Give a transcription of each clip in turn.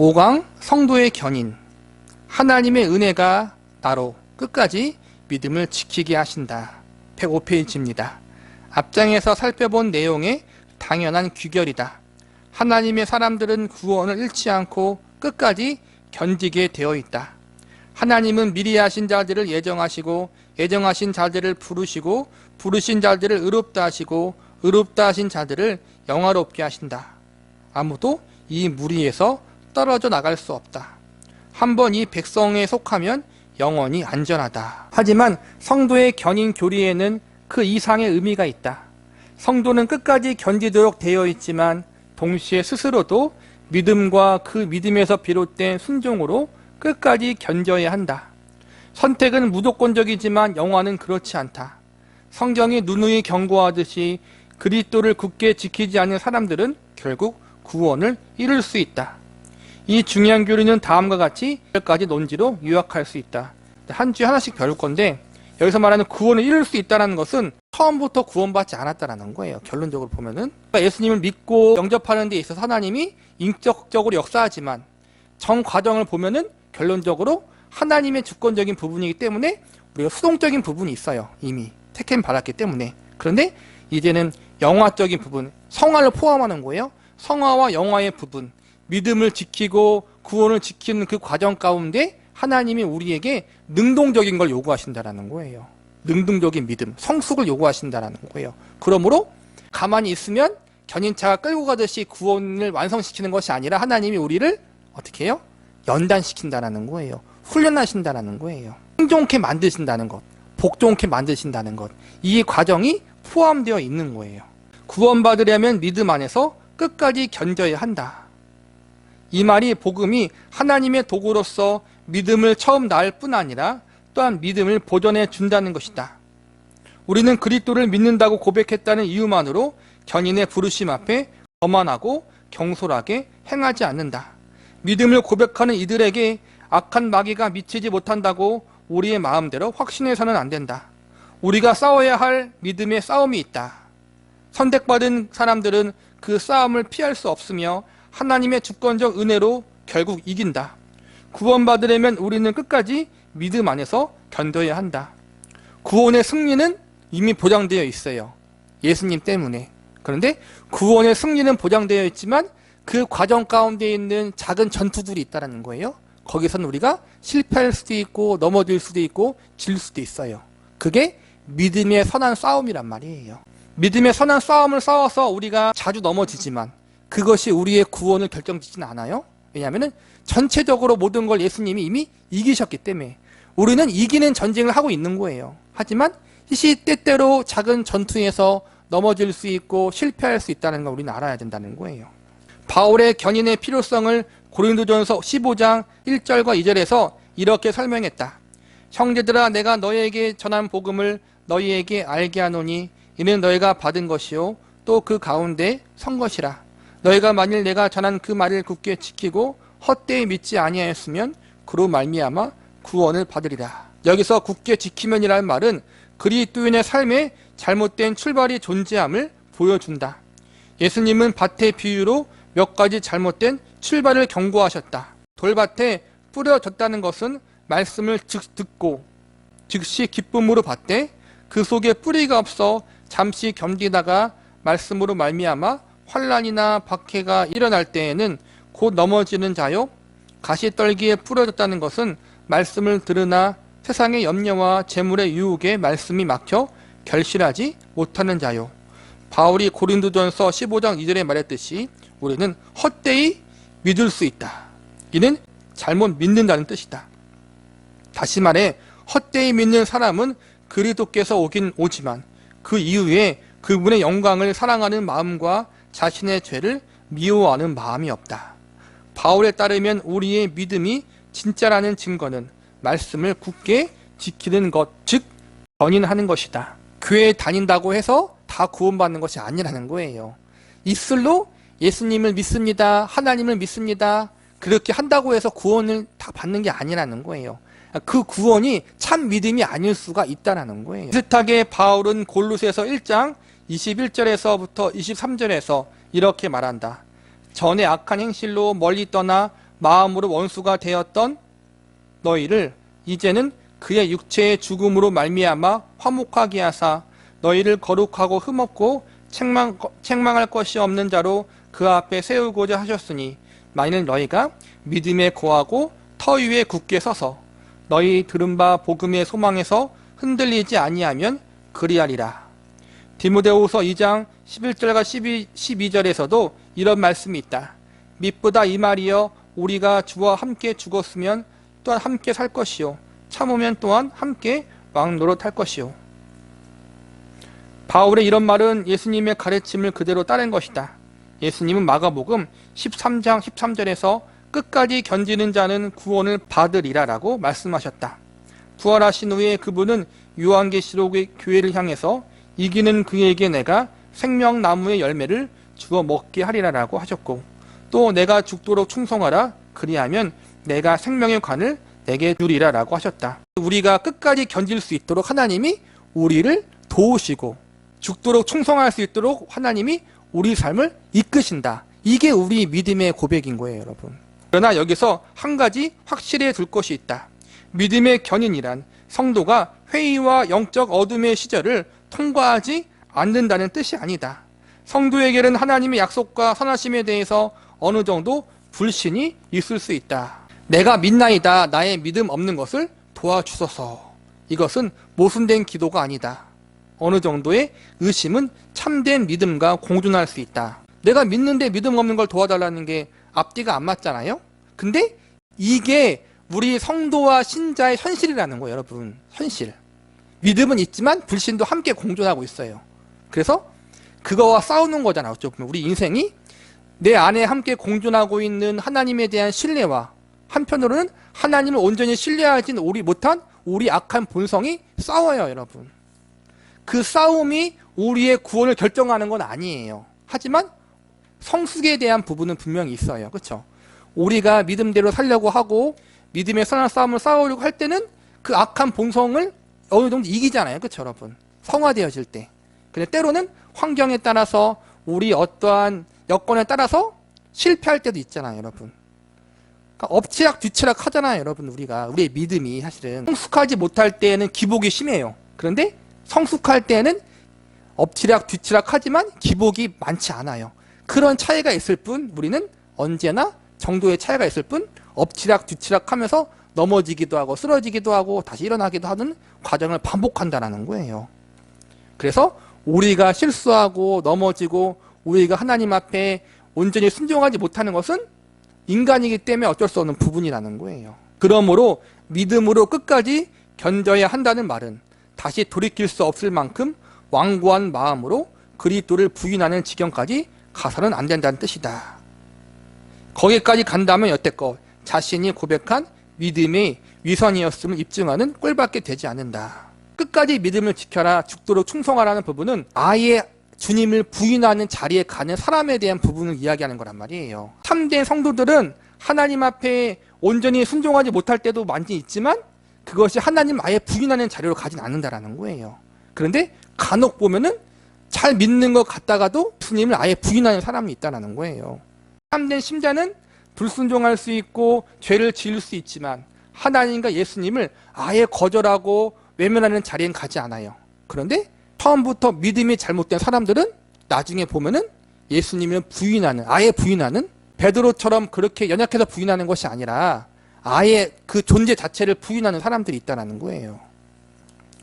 5강 성도의 견인. 하나님의 은혜가 나로 끝까지 믿음을 지키게 하신다. 105페이지입니다. 앞장에서 살펴본 내용의 당연한 귀결이다. 하나님의 사람들은 구원을 잃지 않고 끝까지 견디게 되어 있다. 하나님은 미리 하신 자들을 예정하시고 예정하신 자들을 부르시고 부르신 자들을 의롭다 하시고 의롭다 하신 자들을 영화롭게 하신다. 아무도 이 무리에서 떨어져 나갈 수 없다. 한번 이 백성에 속하면 영원히 안전하다. 하지만 성도의 견인 교리에는 그 이상의 의미가 있다. 성도는 끝까지 견디도록 되어 있지만 동시에 스스로도 믿음과 그 믿음에서 비롯된 순종으로 끝까지 견뎌야 한다. 선택은 무조건적이지만 영화는 그렇지 않다. 성경이 누누이 경고하듯이 그리스도를 굳게 지키지 않는 사람들은 결국 구원을 잃을 수 있다. 이 중요한 교리는 다음과 같이 몇 가지 논지로 요약할 수 있다. 한 주에 하나씩 배울 건데 여기서 말하는 구원을 잃을 수 있다는 것은 처음부터 구원받지 않았다는 거예요. 결론적으로 보면은 예수님을 믿고 영접하는 데 있어서 하나님이 인격적으로 역사하지만 전 과정을 보면은 결론적으로 하나님의 주권적인 부분이기 때문에 우리가 수동적인 부분이 있어요. 이미 택임 받았기 때문에. 그런데 이제는 영화적인 부분, 성화를 포함하는 거예요. 성화와 영화의 부분, 믿음을 지키고 구원을 지키는 그 과정 가운데 하나님이 우리에게 능동적인 걸 요구하신다는 거예요. 능동적인 믿음, 성숙을 요구하신다는 거예요. 그러므로 가만히 있으면 견인차가 끌고 가듯이 구원을 완성시키는 것이 아니라 하나님이 우리를 어떻게 해요? 연단시킨다는 거예요. 훈련하신다는 거예요. 행좋게 만드신다는 것, 복좋게 만드신다는 것, 이 과정이 포함되어 있는 거예요. 구원받으려면 믿음 안에서 끝까지 견뎌야 한다. 이 말이 복음이 하나님의 도구로서 믿음을 처음 낳을 뿐 아니라 또한 믿음을 보존해 준다는 것이다. 우리는 그리스도를 믿는다고 고백했다는 이유만으로 견인의 부르심 앞에 거만하고 경솔하게 행하지 않는다. 믿음을 고백하는 이들에게 악한 마귀가 미치지 못한다고 우리의 마음대로 확신해서는 안 된다. 우리가 싸워야 할 믿음의 싸움이 있다. 선택받은 사람들은 그 싸움을 피할 수 없으며 하나님의 주권적 은혜로 결국 이긴다. 구원받으려면 우리는 끝까지 믿음 안에서 견뎌야 한다. 구원의 승리는 이미 보장되어 있어요. 예수님 때문에. 그런데 구원의 승리는 보장되어 있지만 그 과정 가운데 있는 작은 전투들이 있다는 거예요. 거기서는 우리가 실패할 수도 있고 넘어질 수도 있고 질 수도 있어요. 그게 믿음의 선한 싸움이란 말이에요. 믿음의 선한 싸움을 싸워서 우리가 자주 넘어지지만 그것이 우리의 구원을 결정짓지는 않아요. 왜냐하면 전체적으로 모든 걸 예수님이 이미 이기셨기 때문에 우리는 이기는 전쟁을 하고 있는 거예요. 하지만 시시때때로 작은 전투에서 넘어질 수 있고 실패할 수 있다는 걸 우리는 알아야 된다는 거예요. 바울의 견인의 필요성을 고린도전서 15장 1절과 2절에서 이렇게 설명했다. 형제들아, 내가 너희에게 전한 복음을 너희에게 알게 하노니 이는 너희가 받은 것이요 또 그 가운데 선 것이라. 너희가 만일 내가 전한 그 말을 굳게 지키고 헛되이 믿지 아니하였으면 그로 말미암아 구원을 받으리라. 여기서 굳게 지키면이라는 말은 그리스도인의 삶에 잘못된 출발이 존재함을 보여준다. 예수님은 밭의 비유로 몇 가지 잘못된 출발을 경고하셨다. 돌밭에 뿌려졌다는 것은 말씀을 듣고 즉시 기쁨으로 받되 그 속에 뿌리가 없어 잠시 견디다가 말씀으로 말미암아 환난이나 박해가 일어날 때에는 곧 넘어지는 자요. 가시떨기에 뿌려졌다는 것은 말씀을 들으나 세상의 염려와 재물의 유혹에 말씀이 막혀 결실하지 못하는 자요. 바울이 고린도전서 15장 2절에 말했듯이 우리는 헛되이 믿을 수 있다. 이는 잘못 믿는다는 뜻이다. 다시 말해 헛되이 믿는 사람은 그리스도께서 오긴 오지만 그 이후에 그분의 영광을 사랑하는 마음과 자신의 죄를 미워하는 마음이 없다. 바울에 따르면 우리의 믿음이 진짜라는 증거는 말씀을 굳게 지키는 것, 즉 견인하는 것이다. 교회에 다닌다고 해서 다 구원받는 것이 아니라는 거예요. 입술로 예수님을 믿습니다, 하나님을 믿습니다, 그렇게 한다고 해서 구원을 다 받는 게 아니라는 거예요. 그 구원이 참 믿음이 아닐 수가 있다는 거예요. 비슷하게 바울은 골로새서 1장 21절에서부터 23절에서 이렇게 말한다. 전에 악한 행실로 멀리 떠나 마음으로 원수가 되었던 너희를 이제는 그의 육체의 죽음으로 말미암아 화목하게 하사 너희를 거룩하고 흠없고 책망할 것이 없는 자로 그 앞에 세우고자 하셨으니 만일 너희가 믿음에 거하고 터 위에 굳게 서서 너희 들은 바 복음의 소망에서 흔들리지 아니하면 그리하리라. 디모데후서 2장 11절과 12절에서도 이런 말씀이 있다. mit보다 이 말이여 우리가 주와 함께 죽었으면 또한 함께 살 것이요 참으면 또한 함께 왕노릇할 것이요. 바울의 이런 말은 예수님의 가르침을 그대로 따른 것이다. 예수님은 마가복음 13장 13절에서 끝까지 견디는 자는 구원을 받으리라 라고 말씀하셨다. 부활하신 후에 그분은 요한계시록의 교회를 향해서 이기는 그에게 내가 생명나무의 열매를 주어 먹게 하리라 라고 하셨고, 또 내가 죽도록 충성하라 그리하면 내가 생명의 관을 내게 주리라 라고 하셨다. 우리가 끝까지 견딜 수 있도록 하나님이 우리를 도우시고 죽도록 충성할 수 있도록 하나님이 우리 삶을 이끄신다. 이게 우리 믿음의 고백인 거예요, 여러분. 그러나 여기서 한 가지 확실히 둘 것이 있다. 믿음의 견인이란 성도가 회의와 영적 어둠의 시절을 통과하지 않는다는 뜻이 아니다. 성도에게는 하나님의 약속과 선하심에 대해서 어느 정도 불신이 있을 수 있다. 내가 믿나이다. 나의 믿음 없는 것을 도와주소서. 이것은 모순된 기도가 아니다. 어느 정도의 의심은 참된 믿음과 공존할 수 있다. 내가 믿는데 믿음 없는 걸 도와달라는 게 앞뒤가 안 맞잖아요? 근데 이게 우리 성도와 신자의 현실이라는 거예요, 여러분. 현실. 믿음은 있지만 불신도 함께 공존하고 있어요. 그래서 그거와 싸우는 거잖아. 어쩌면 우리 인생이 내 안에 함께 공존하고 있는 하나님에 대한 신뢰와 한편으로는 하나님을 온전히 신뢰하지 못한 우리 악한 본성이 싸워요, 여러분. 그 싸움이 우리의 구원을 결정하는 건 아니에요. 하지만 성숙에 대한 부분은 분명히 있어요. 그렇죠? 우리가 믿음대로 살려고 하고 믿음의 선한 싸움을 싸우려고 할 때는 그 악한 본성을 어느 정도 이기잖아요. 그렇죠, 여러분? 성화되어질 때. 근데 때로는 환경에 따라서 우리 어떠한 여건에 따라서 실패할 때도 있잖아요, 여러분. 그러니까 엎치락 뒤치락 하잖아요, 여러분. 우리의 믿음이 사실은 성숙하지 못할 때에는 기복이 심해요. 그런데 성숙할 때는 엎치락 뒤치락 하지만 기복이 많지 않아요. 그런 차이가 있을 뿐 우리는 언제나 정도의 차이가 있을 뿐 엎치락 뒤치락 하면서 넘어지기도 하고 쓰러지기도 하고 다시 일어나기도 하는 과정을 반복한다는 거예요. 그래서 우리가 실수하고 넘어지고 우리가 하나님 앞에 온전히 순종하지 못하는 것은 인간이기 때문에 어쩔 수 없는 부분이라는 거예요. 그러므로 믿음으로 끝까지 견뎌야 한다는 말은 다시 돌이킬 수 없을 만큼 완고한 마음으로 그리스도를 부인하는 지경까지 가서는 안 된다는 뜻이다. 거기까지 간다면 여태껏 자신이 고백한 믿음의 위선이었음을 입증하는 꼴밖에 되지 않는다. 끝까지 믿음을 지켜라, 죽도록 충성하라는 부분은 아예 주님을 부인하는 자리에 가는 사람에 대한 부분을 이야기하는 거란 말이에요. 참된 성도들은 하나님 앞에 온전히 순종하지 못할 때도 많이 있지만 그것이 하나님 아예 부인하는 자리로 가진 않는다라는 거예요. 그런데 간혹 보면은 잘 믿는 것 같다가도 주님을 아예 부인하는 사람이 있다는 거예요. 참된 신자는 불순종할 수 있고 죄를 지을 수 있지만 하나님과 예수님을 아예 거절하고 외면하는 자리엔 가지 않아요. 그런데 처음부터 믿음이 잘못된 사람들은 나중에 보면은 예수님을 부인하는, 아예 부인하는, 베드로처럼 그렇게 연약해서 부인하는 것이 아니라 아예 그 존재 자체를 부인하는 사람들이 있다는 거예요.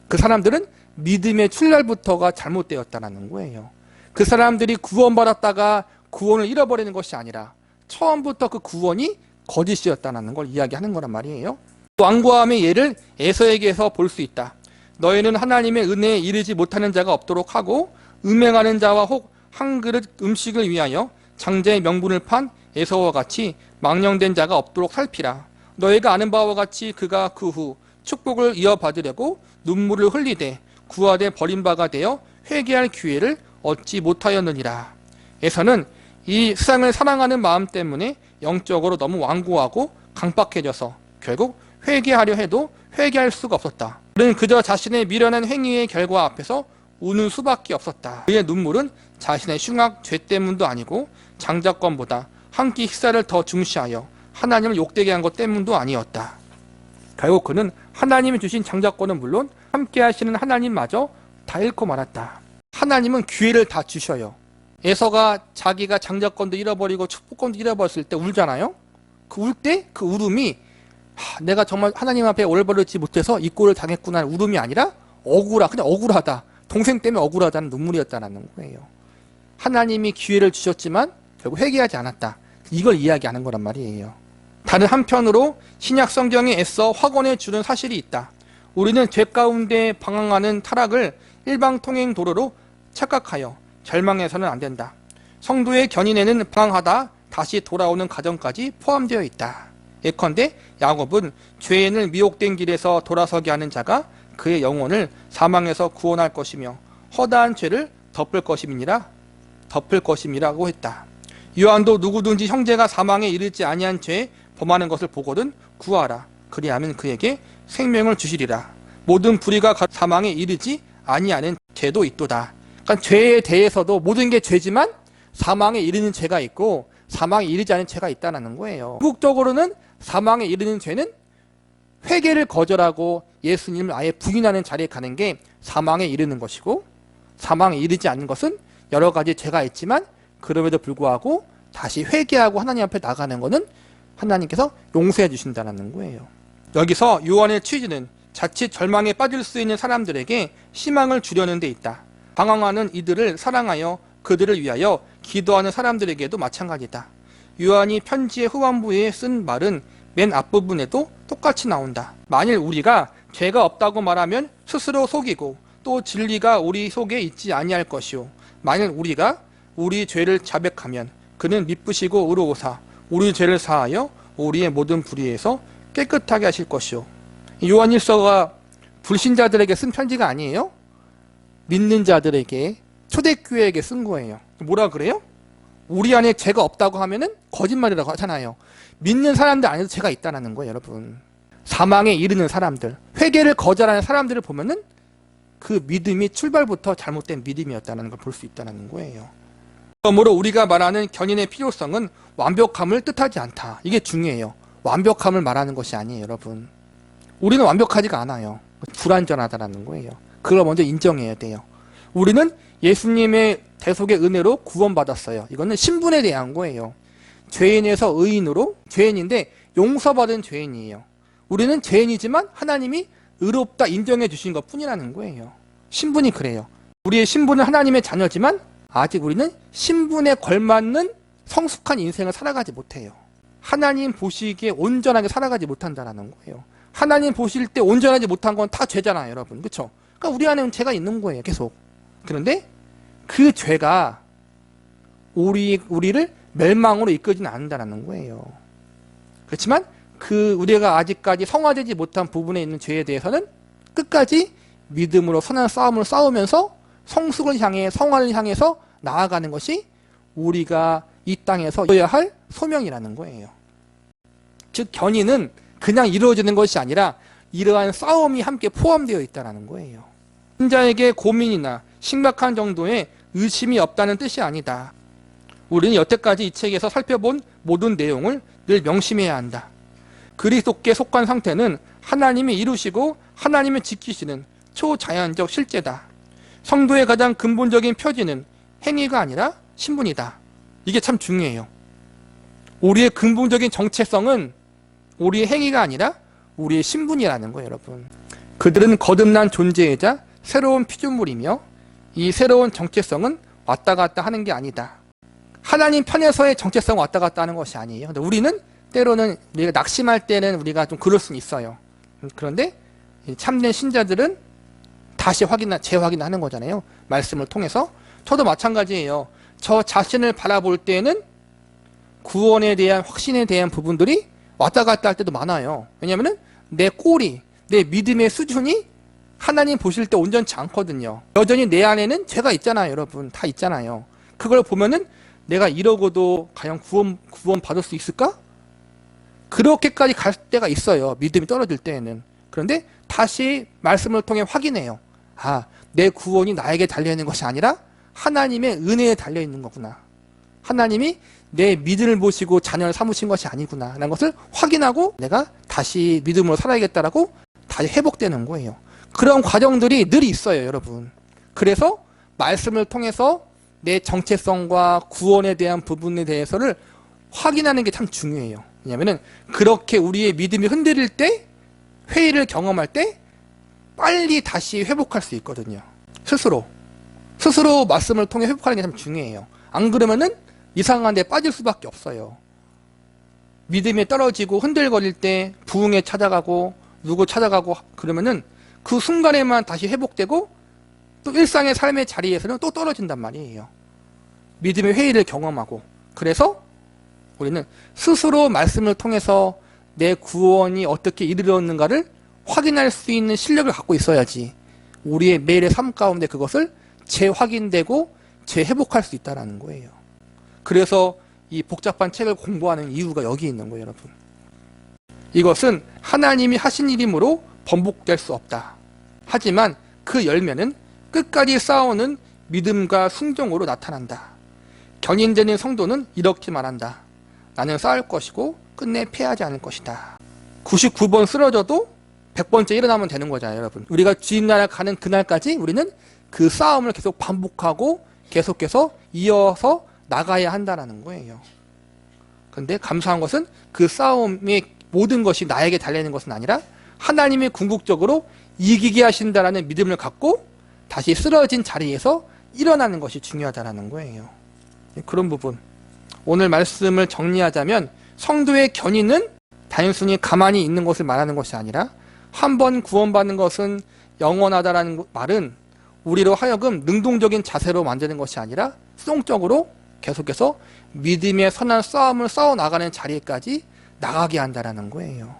그 사람들은 믿음의 출발부터가 잘못되었다는 거예요. 그 사람들이 구원받았다가 구원을 잃어버리는 것이 아니라 처음부터 그 구원이 거짓이었다는 걸 이야기하는 거란 말이에요. 완고함의 예를 에서에게서 볼 수 있다. 너희는 하나님의 은혜에 이르지 못하는 자가 없도록 하고 음행하는 자와 혹 한 그릇 음식을 위하여 장자의 명분을 판 에서와 같이 망령된 자가 없도록 살피라. 너희가 아는 바와 같이 그가 그 후 축복을 이어받으려고 눈물을 흘리되 구하되 버림바가 되어 회개할 기회를 얻지 못하였느니라. 에서는 이 세상을 사랑하는 마음 때문에 영적으로 너무 완고하고 강박해져서 결국 회개하려 해도 회개할 수가 없었다. 그는 그저 자신의 미련한 행위의 결과 앞에서 우는 수밖에 없었다. 그의 눈물은 자신의 흉악, 죄 때문도 아니고 장자권보다 한 끼 식사를 더 중시하여 하나님을 욕되게 한 것 때문도 아니었다. 결국 그는 하나님이 주신 장자권은 물론 함께 하시는 하나님마저 다 잃고 말았다. 하나님은 기회를 다 주셔요. 에서가 자기가 장자권도 잃어버리고 축복권도 잃어버렸을 때 울잖아요. 그 울 때 그 울음이 내가 정말 하나님 앞에 올바르지 못해서 이 꼴을 당했구나 하는 울음이 아니라 그냥 억울하다. 동생 때문에 억울하다는 눈물이었다는 거예요. 하나님이 기회를 주셨지만 결국 회개하지 않았다. 이걸 이야기하는 거란 말이에요. 다른 한편으로 신약 성경에 애써 확언해 주는 사실이 있다. 우리는 죄 가운데 방황하는 타락을 일방통행 도로로 착각하여 절망해서는 안 된다. 성도의 견인에는 방황하다 다시 돌아오는 과정까지 포함되어 있다. 예컨대 야곱은 죄인을 미혹된 길에서 돌아서게 하는 자가 그의 영혼을 사망에서 구원할 것이며 허다한 죄를 덮을 것임이라고 했다. 요한도 누구든지 형제가 사망에 이르지 아니한 죄에 범하는 것을 보거든 구하라. 그리하면 그에게 생명을 주시리라. 모든 불의가 사망에 이르지 아니하는 죄도 있도다. 그러니까 죄에 대해서도 모든 게 죄지만 사망에 이르는 죄가 있고 사망에 이르지 않은 죄가 있다는 거예요. 궁극적으로는 사망에 이르는 죄는 회개를 거절하고 예수님을 아예 부인하는 자리에 가는 게 사망에 이르는 것이고, 사망에 이르지 않는 것은 여러 가지 죄가 있지만 그럼에도 불구하고 다시 회개하고 하나님 앞에 나가는 것은 하나님께서 용서해 주신다는 거예요. 여기서 요한의 취지는 자칫 절망에 빠질 수 있는 사람들에게 희망을 주려는 데 있다. 방황하는 이들을 사랑하여 그들을 위하여 기도하는 사람들에게도 마찬가지다. 요한이 편지의 후반부에 쓴 말은 맨 앞부분에도 똑같이 나온다. 만일 우리가 죄가 없다고 말하면 스스로 속이고 또 진리가 우리 속에 있지 아니할 것이요. 만일 우리가 우리 죄를 자백하면 그는 미쁘시고 의로우사 우리 죄를 사하여 우리의 모든 불의에서 깨끗하게 하실 것이요. 요한일서가 불신자들에게 쓴 편지가 아니에요. 믿는 자들에게, 초대교회에게 쓴 거예요. 뭐라 그래요? 우리 안에 죄가 없다고 하면은 거짓말이라고 하잖아요. 믿는 사람들 안에도 죄가 있다는 거예요, 여러분. 사망에 이르는 사람들, 회개를 거절하는 사람들을 보면은 그 믿음이 출발부터 잘못된 믿음이었다는 걸 볼 수 있다는 거예요. 그러므로 우리가 말하는 견인의 필요성은 완벽함을 뜻하지 않다. 이게 중요해요. 완벽함을 말하는 것이 아니에요, 여러분. 우리는 완벽하지가 않아요. 불완전하다는 거예요. 그걸 먼저 인정해야 돼요. 우리는 예수님의 대속의 은혜로 구원받았어요. 이거는 신분에 대한 거예요. 죄인에서 의인으로, 죄인인데 용서받은 죄인이에요. 우리는 죄인이지만 하나님이 의롭다 인정해 주신 것 뿐이라는 거예요. 신분이 그래요. 우리의 신분은 하나님의 자녀지만 아직 우리는 신분에 걸맞는 성숙한 인생을 살아가지 못해요. 하나님 보시기에 온전하게 살아가지 못한다는 거예요. 하나님 보실 때 온전하지 못한 건 다 죄잖아요, 여러분. 그렇죠? 그러니까 우리 안에는 죄가 있는 거예요, 계속. 그런데 그 죄가 우리를 멸망으로 이끌지는 않는다는 거예요. 그렇지만 우리가 아직까지 성화되지 못한 부분에 있는 죄에 대해서는 끝까지 믿음으로 선한 싸움을 싸우면서 성숙을 향해, 성화를 향해서 나아가는 것이 우리가 이 땅에서 이뤄야 할 소명이라는 거예요. 즉 견인은 그냥 이루어지는 것이 아니라 이러한 싸움이 함께 포함되어 있다는 거예요. 신자에게 고민이나 심각한 정도의 의심이 없다는 뜻이 아니다. 우리는 여태까지 이 책에서 살펴본 모든 내용을 늘 명심해야 한다. 그리스도께 속한 상태는 하나님이 이루시고 하나님이 지키시는 초자연적 실제다. 성도의 가장 근본적인 표지는 행위가 아니라 신분이다. 이게 참 중요해요. 우리의 근본적인 정체성은 우리의 행위가 아니라 우리의 신분이라는 거예요, 여러분. 그들은 거듭난 존재이자 새로운 피조물이며 이 새로운 정체성은 왔다 갔다 하는 게 아니다. 하나님 편에서의 정체성 왔다 갔다 하는 것이 아니에요. 근데 우리는 때로는 우리가 낙심할 때는 우리가 좀 그럴 수는 있어요. 그런데 참된 신자들은 다시 재확인하는 거잖아요. 말씀을 통해서. 저도 마찬가지예요. 저 자신을 바라볼 때는 구원에 대한 확신에 대한 부분들이 왔다 갔다 할 때도 많아요. 왜냐하면 내 꼴이, 내 믿음의 수준이 하나님 보실 때 온전치 않거든요. 여전히 내 안에는 죄가 있잖아요, 여러분. 다 있잖아요. 그걸 보면은 내가 이러고도 과연 구원 받을 수 있을까? 그렇게까지 갈 때가 있어요. 믿음이 떨어질 때에는. 그런데 다시 말씀을 통해 확인해요. 내 구원이 나에게 달려있는 것이 아니라 하나님의 은혜에 달려있는 거구나. 하나님이 내 믿음을 보시고 자녀를 삼으신 것이 아니구나 라는 것을 확인하고 내가 다시 믿음으로 살아야겠다라고 다시 회복되는 거예요. 그런 과정들이 늘 있어요, 여러분. 그래서 말씀을 통해서 내 정체성과 구원에 대한 부분에 대해서를 확인하는 게 참 중요해요. 왜냐하면 그렇게 우리의 믿음이 흔들릴 때, 회의를 경험할 때 빨리 다시 회복할 수 있거든요. 스스로 말씀을 통해 회복하는 게 참 중요해요. 안 그러면은 이상한 데 빠질 수밖에 없어요. 믿음이 떨어지고 흔들거릴 때 부흥에 찾아가고 누구 찾아가고 그러면은 그 순간에만 다시 회복되고 또 일상의 삶의 자리에서는 또 떨어진단 말이에요. 믿음의 회의를 경험하고. 그래서 우리는 스스로 말씀을 통해서 내 구원이 어떻게 이르렀는가를 확인할 수 있는 실력을 갖고 있어야지 우리의 매일의 삶 가운데 그것을 재확인되고 재회복할 수 있다는 거예요. 그래서 이 복잡한 책을 공부하는 이유가 여기 있는 거예요, 여러분. 이것은 하나님이 하신 일이므로 번복될 수 없다. 하지만 그 열매는 끝까지 싸우는 믿음과 순종으로 나타난다. 견인되는 성도는 이렇게 말한다. 나는 싸울 것이고 끝내 패하지 않을 것이다. 99번 쓰러져도 100번째 일어나면 되는 거잖아요, 여러분. 우리가 주님 나라 가는 그날까지 우리는 그 싸움을 계속 반복하고 계속해서 이어서 나가야 한다는 거예요. 그런데 감사한 것은 그 싸움의 모든 것이 나에게 달리는 것은 아니라 하나님이 궁극적으로 이기게 하신다라는 믿음을 갖고 다시 쓰러진 자리에서 일어나는 것이 중요하다는 거예요. 그런 부분. 오늘 말씀을 정리하자면 성도의 견인은 단순히 가만히 있는 것을 말하는 것이 아니라 한 번 구원받는 것은 영원하다라는 말은 우리로 하여금 능동적인 자세로 만드는 것이 아니라 수동적으로 계속해서 믿음의 선한 싸움을 싸워나가는 자리까지 나가게 한다는 거예요.